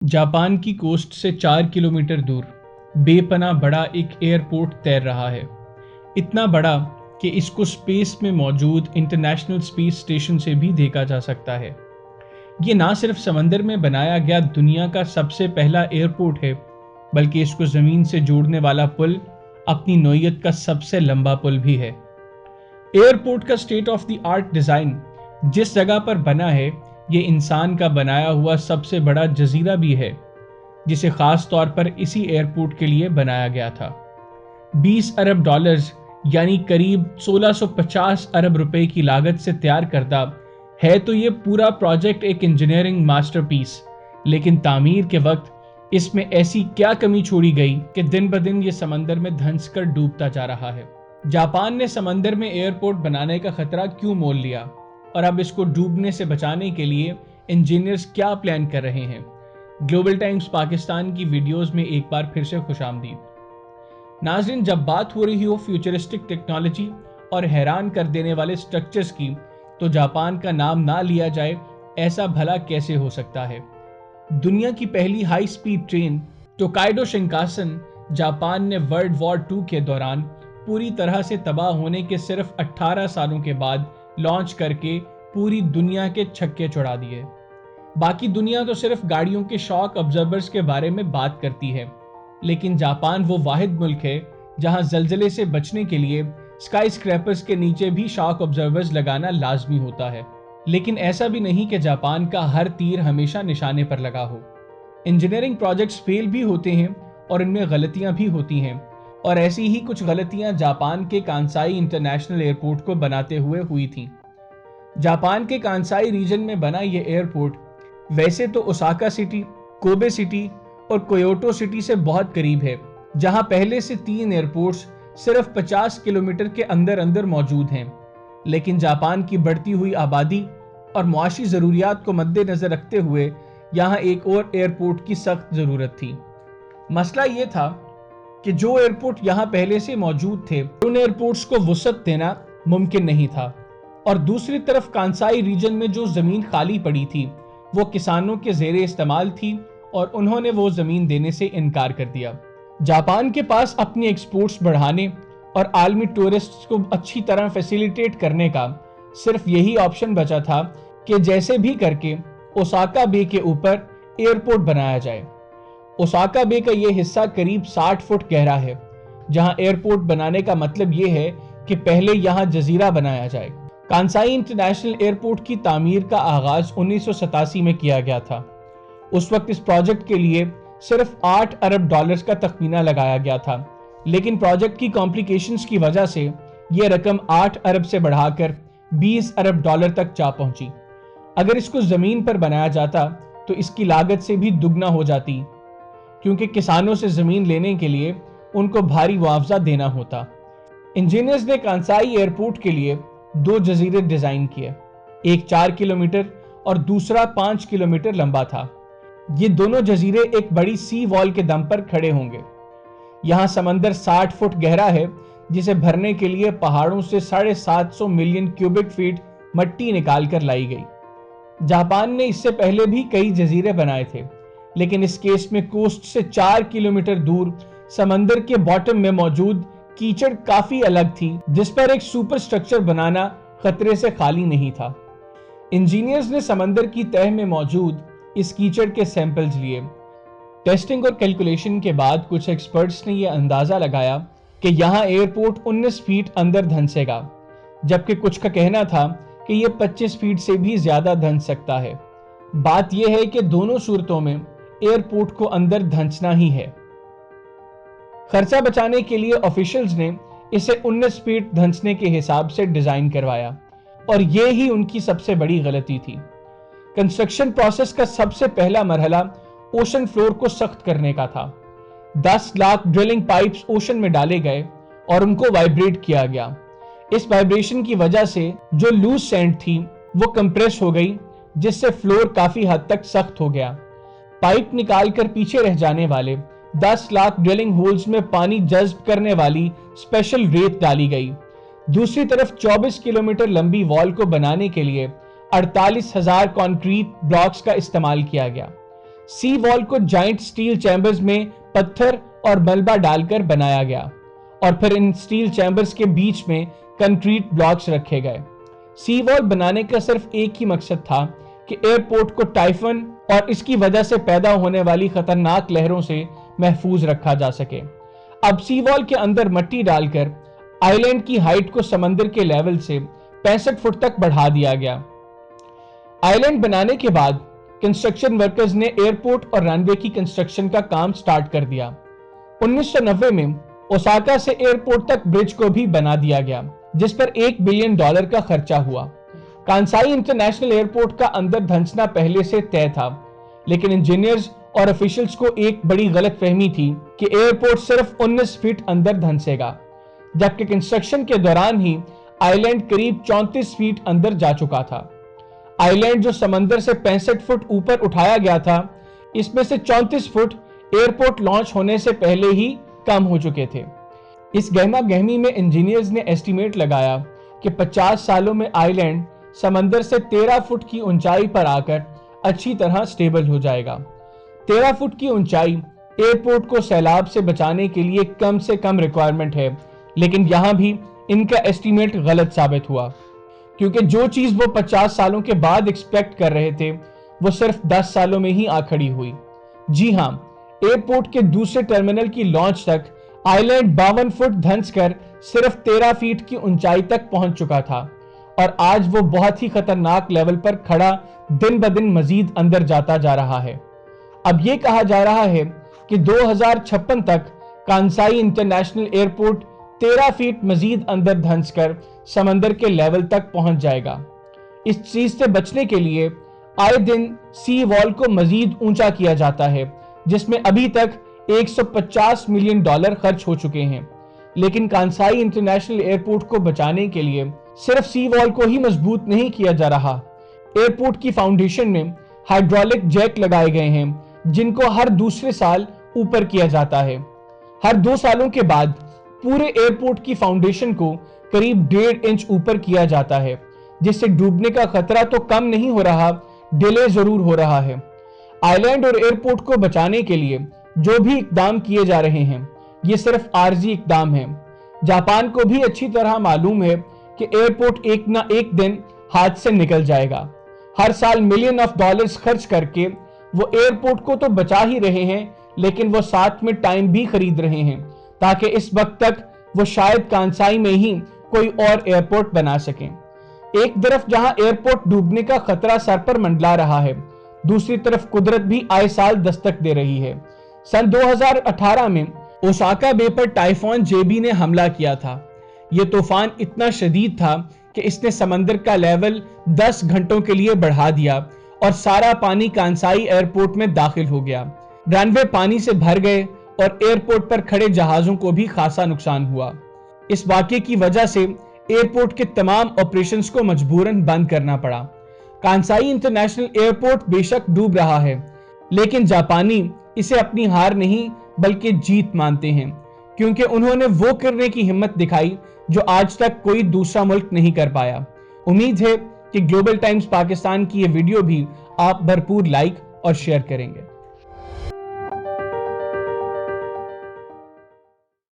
Japan की coast से 4 kilometre दूर बेपनाह बड़ा एक एयरपोर्ट तैर रहा है। इतना बड़ा कि इसको स्पेस में मौजूद इंटरनेशनल स्पेस स्टेशन से भी देखा जा सकता है। ये ना सिर्फ समंदर में बनाया गया दुनिया का सबसे पहला एयरपोर्ट है, बल्कि इसको ज़मीन से जोड़ने वाला पुल अपनी नौइयत का सबसे लंबा पुल भी है। एयरपोर्ट का state of the art design जिस जगह पर बना है, ये इंसान का बनाया हुआ सबसे बड़ा जजीरा भी है, जिसे खास तौर पर इसी एयरपोर्ट के लिए बनाया गया था। 20 अरब डॉलर्स यानी करीब 1650 अरब रुपए की लागत से तैयार करदा है तो ये पूरा प्रोजेक्ट एक इंजीनियरिंग मास्टरपीस, लेकिन तामीर के वक्त इसमें ऐसी क्या कमी छोड़ी गई कि दिन ब दिन ये समंदर में धंसकर डूबता जा रहा है। जापान ने समंदर में एयरपोर्ट बनाने का खतरा क्यों मोल लिया और अब इसको डूबने से बचाने के लिए इंजीनियर्स क्या प्लान कर रहे हैं? ग्लोबल टाइम्स पाकिस्तान की वीडियोस में एक बार फिर से खुशामदीद। नाज़रीन, जब बात हो रही हो फ्यूचरिस्टिक टेक्नोलॉजी और हैरान कर देने वाले स्ट्रक्चर्स की, तो जापान का नाम ना लिया जाए ऐसा भला कैसे हो सकता है? दुनिया की पहली high speed train Tokaido Shinkansen Japan ने वर्ल्ड वॉर II के दौरान पूरी तरह से तबाह होने के सिर्फ 18 सालों के बाद लॉन्च करके पूरी दुनिया के छक्के छुड़ा दिए। बाकी दुनिया तो सिर्फ गाड़ियों के शॉक ऑब्जर्वर्स के बारे में बात करती है, लेकिन जापान वो वाहिद मुल्क है जहां जल्जले से बचने के लिए स्काई स्क्रैपर्स के नीचे भी शॉक ऑब्जर्वर्स लगाना लाजमी होता है। लेकिन ऐसा भी नहीं कि जापान का हर तीर हमेशा निशाने पर लगा हो। इंजीनियरिंग प्रोजेक्ट्स फेल भी होते हैं और इनमें गलतियां भी होती हैं, और ऐसी ही कुछ गलतियां जापान के कांसाई इंटरनेशनल एयरपोर्ट को बनाते हुए हुई थीं। जापान के कांसाई रीजन में बना ये एयरपोर्ट वैसे तो ओसाका सिटी, कोबे सिटी और क्योटो सिटी से बहुत करीब है, जहां पहले से 3 एयरपोर्ट्स सिर्फ 50 किलोमीटर के अंदर अंदर मौजूद हैं। लेकिन जापान की बढ़ती हुई आबादी और मुआशी ज़रूरियात को मद्देनज़र रखते हुए यहाँ एक और एयरपोर्ट की सख्त ज़रूरत थी। मसला ये था कि जो एयरपोर्ट यहाँ पहले से मौजूद थे, उन एयरपोर्ट्स को वुसअत देना मुमकिन नहीं था, और दूसरी तरफ कांसाई रीजन में जो ज़मीन खाली पड़ी थी वो किसानों के ज़ेरे इस्तेमाल थी और उन्होंने वो ज़मीन देने से इनकार कर दिया। जापान के पास अपनी एक्सपोर्ट्स बढ़ाने और आलमी टूरिस्ट्स को अच्छी तरह फैसिलिटेट करने का सिर्फ यही ऑप्शन बचा था कि जैसे भी करके ओसाका बे के ऊपर एयरपोर्ट बनाया जाए। ओसाका बे का ये हिस्सा करीब 60 फुट गहरा है, जहां एयरपोर्ट बनाने का मतलब ये है कि पहले यहां जजीरा बनाया जाए। कांसाई इंटरनेशनल एयरपोर्ट की तामीर का आगाज 1987 में किया गया था। उस वक्त इस प्रोजेक्ट के लिए सिर्फ 8 अरब डॉलर्स का तखमीना लगाया गया था, लेकिन प्रोजेक्ट की कॉम्प्लिकेशंस की वजह से यह रकम 8 अरब से बढ़ाकर 20 अरब डॉलर तक जा पहुंची। अगर इसको जमीन पर बनाया जाता तो इसकी लागत से भी दुगना हो जाती, क्योंकि किसानों से जमीन लेने के लिए उनको भारी मुआवजा देना होता। इंजीनियर्स ने कांसाई एयरपोर्ट के लिए 2 जजीरे डिजाइन किए, एक 4 किलोमीटर और दूसरा 5 किलोमीटर लंबा था। ये दोनों जजीरे एक बड़ी सी वॉल के दम पर खड़े होंगे। यहाँ समंदर 60 फुट गहरा है, जिसे भरने के लिए पहाड़ों से 750 मिलियन क्यूबिक फीट मट्टी निकाल कर लाई गई। जापान ने इससे पहले भी कई जजीरे बनाए थे, लेकिन इस केस में कोस्ट से 4 किलोमीटर दूर समंदर के बॉटम में मौजूद कीचड़ काफी अलग थी, जिस पर एक सुपर स्ट्रक्चर बनाना खतरे से खाली नहीं था। इंजीनियर्स ने समंदर की तह में मौजूद इस कीचड़ के सैंपल्स लिए। टेस्टिंग और कैलकुलेशन के बाद कुछ एक्सपर्ट्स ने यह अंदाजा लगाया कि यहाँ एयरपोर्ट 19 फीट अंदर धंसेगा, जबकि कुछ का कहना था कि यह 25 फीट से भी ज्यादा धंस सकता है। बात यह है कि दोनों सूरतों में एयरपोर्ट को अंदर धंसना ही है। खर्चा बचाने के लिए ऑफिशियल्स ने इसे 19 फीट धंसने के हिसाब से डिजाइन करवाया, और यह ही उनकी सबसे बड़ी गलती थी। कंस्ट्रक्शन प्रोसेस का सबसे पहला मरहला ओशन फ्लोर को सख्त करने का था। 10 लाख ड्रिलिंग पाइप्स ओशन में डाले गए और उनको वाइब्रेट किया गया। इस वाइब्रेशन की वजह से जो लूज सैंड थी वो कंप्रेस हो गई, जिससे फ्लोर काफी हद तक सख्त हो गया। पाइप निकालकर पीछे रह जाने वाले 10 लाख ड्रिलिंग होल्स में पानी जज्ब करने वाली स्पेशल रेत डाली गई। दूसरी तरफ 24 किलोमीटर लंबी वॉल को बनाने के लिए 48,000 कंक्रीट ब्लॉक्स का इस्तेमाल किया गया। सी वॉल को जाइंट स्टील चैम्बर्स में पत्थर और मलबा डालकर बनाया गया और फिर इन स्टील चैम्बर्स के बीच में कंक्रीट ब्लॉक्स रखे गए। सी वॉल बनाने का सिर्फ एक ही मकसद था कि एयरपोर्ट को टाइफन और इसकी वजह से पैदा होने वाली खतरनाक लहरों से महफूज रखा जा सके। अब सी वॉल के अंदर मिट्टी डालकर आइलैंड की हाइट को समंदर के लेवल से 65 फुट तक बढ़ा दिया गया। आइलैंड बनाने के बाद कंस्ट्रक्शन वर्कर्स ने एयरपोर्ट और रनवे की कंस्ट्रक्शन का काम स्टार्ट कर दिया। 1990 में ओसाका से एयरपोर्ट तक ब्रिज को भी बना दिया गया, जिस पर $1 बिलियन का खर्चा हुआ। कांसाई इंटरनेशनल एयरपोर्ट का अंदर धंसना पहले से तय था, लेकिन इंजीनियर्स और ऑफिशियल्स को एक बड़ी गलतफहमी थी कि एयरपोर्ट सिर्फ 19 फीट अंदर धंसेगा, जबकि कंस्ट्रक्शन के दौरान ही आइलैंड करीब 34 फीट अंदर जा चुका था। आइलैंड जो समंदर से 65 फुट ऊपर उठाया गया था, इसमें से 34 फुट एयरपोर्ट लॉन्च होने से पहले ही कम हो चुके थे। इस गहमा गहमी में इंजीनियर्स ने एस्टीमेट लगाया कि 50 सालों में आइलैंड समंदर से 13 फुट की ऊंचाई पर आकर अच्छी तरह स्टेबल हो जाएगा। 13 फुट की ऊंचाई एयरपोर्ट को सैलाब से बचाने के लिए कम से कम रिक्वायरमेंट है, लेकिन यहां भी इनका एस्टीमेट गलत साबित हुआ, क्योंकि जो चीज वो 50 सालों के बाद एक्सपेक्ट कर रहे थे वो सिर्फ 10 सालों में ही आ खड़ी हुई। जी हां, एयरपोर्ट के दूसरे टर्मिनल की लॉन्च तक आइलैंड 52 फुट धंस कर सिर्फ 13 फीट की ऊंचाई तक पहुंच चुका था और आज वो बहुत ही खतरनाक लेवल पर खड़ा दिन ब दिन मजीद अंदर जाता जा रहा है। अब ये कहा जा रहा है कि 2056 तक कांसाई इंटरनेशनल एयरपोर्ट 13 फीट मजीद अंदर धंस कर समंदर के लेवल तक पहुंच जाएगा। इस चीज से बचने के लिए आए दिन सी वॉल को मजीद ऊंचा किया जाता है, जिसमें अभी तक $150 मिलियन खर्च हो चुके हैं। लेकिन कांसाई इंटरनेशनल एयरपोर्ट को बचाने के लिए सिर्फ सी वॉल को ही मजबूत नहीं किया जा रहा। एयरपोर्ट की फाउंडेशन में हाइड्रोलिक जैक लगाए गए हैं, जिनको हर दूसरे साल ऊपर किया जाता है। हर 2 सालों के बाद पूरे एयरपोर्ट की फाउंडेशन को करीब 1.5 इंच ऊपर किया जाता है, जिससे डूबने का खतरा तो कम नहीं हो रहा, डिले जरूर हो रहा है। आइलैंड और एयरपोर्ट को बचाने के लिए जो भी इकदाम किए जा रहे हैं, ये सिर्फ आर्जी इकदाम है। जापान को भी अच्छी तरह मालूम है कि एयरपोर्ट एक ना एक दिन हाथ से निकल जाएगा। हर साल $मिलियन खर्च करके वो एयरपोर्ट को तो बचा ही रहे हैं, लेकिन वो साथ में टाइम भी खरीद रहे हैं ताकि इस वक्त तक वो शायद कांसाई में ही कोई और एयरपोर्ट बना सकें। एक तरफ जहां एयरपोर्ट डूबने का खतरा सर पर मंडला रहा है, दूसरी तरफ कुदरत भी आए साल दस्तक दे रही है। सन 2018 में ओसाका बे पर टाइफून जेबी ने हमला किया था। यह तूफान इतना शदीद था कि इसने समंदर का लेवल 10 घंटों के लिए बढ़ा दिया और सारा पानी कांसाई एयरपोर्ट में दाखिल हो गया। रनवे पानी से भर गए और एयरपोर्ट पर खड़े जहाजों को भी खासा नुकसान हुआ। इस वाकये की वजह से एयरपोर्ट के तमाम ऑपरेशंस को मजबूरन बंद करना पड़ा। कांसाई इंटरनेशनल एयरपोर्ट बेशक डूब रहा है, लेकिन जापानी इसे अपनी हार नहीं बल्कि जीत मानते हैं, क्योंकि उन्होंने वो करने की हिम्मत दिखाई जो आज तक कोई दूसरा मुल्क नहीं कर पाया। उम्मीद है कि ग्लोबल टाइम्स पाकिस्तान की ये वीडियो भी आप भरपूर लाइक और शेयर करेंगे।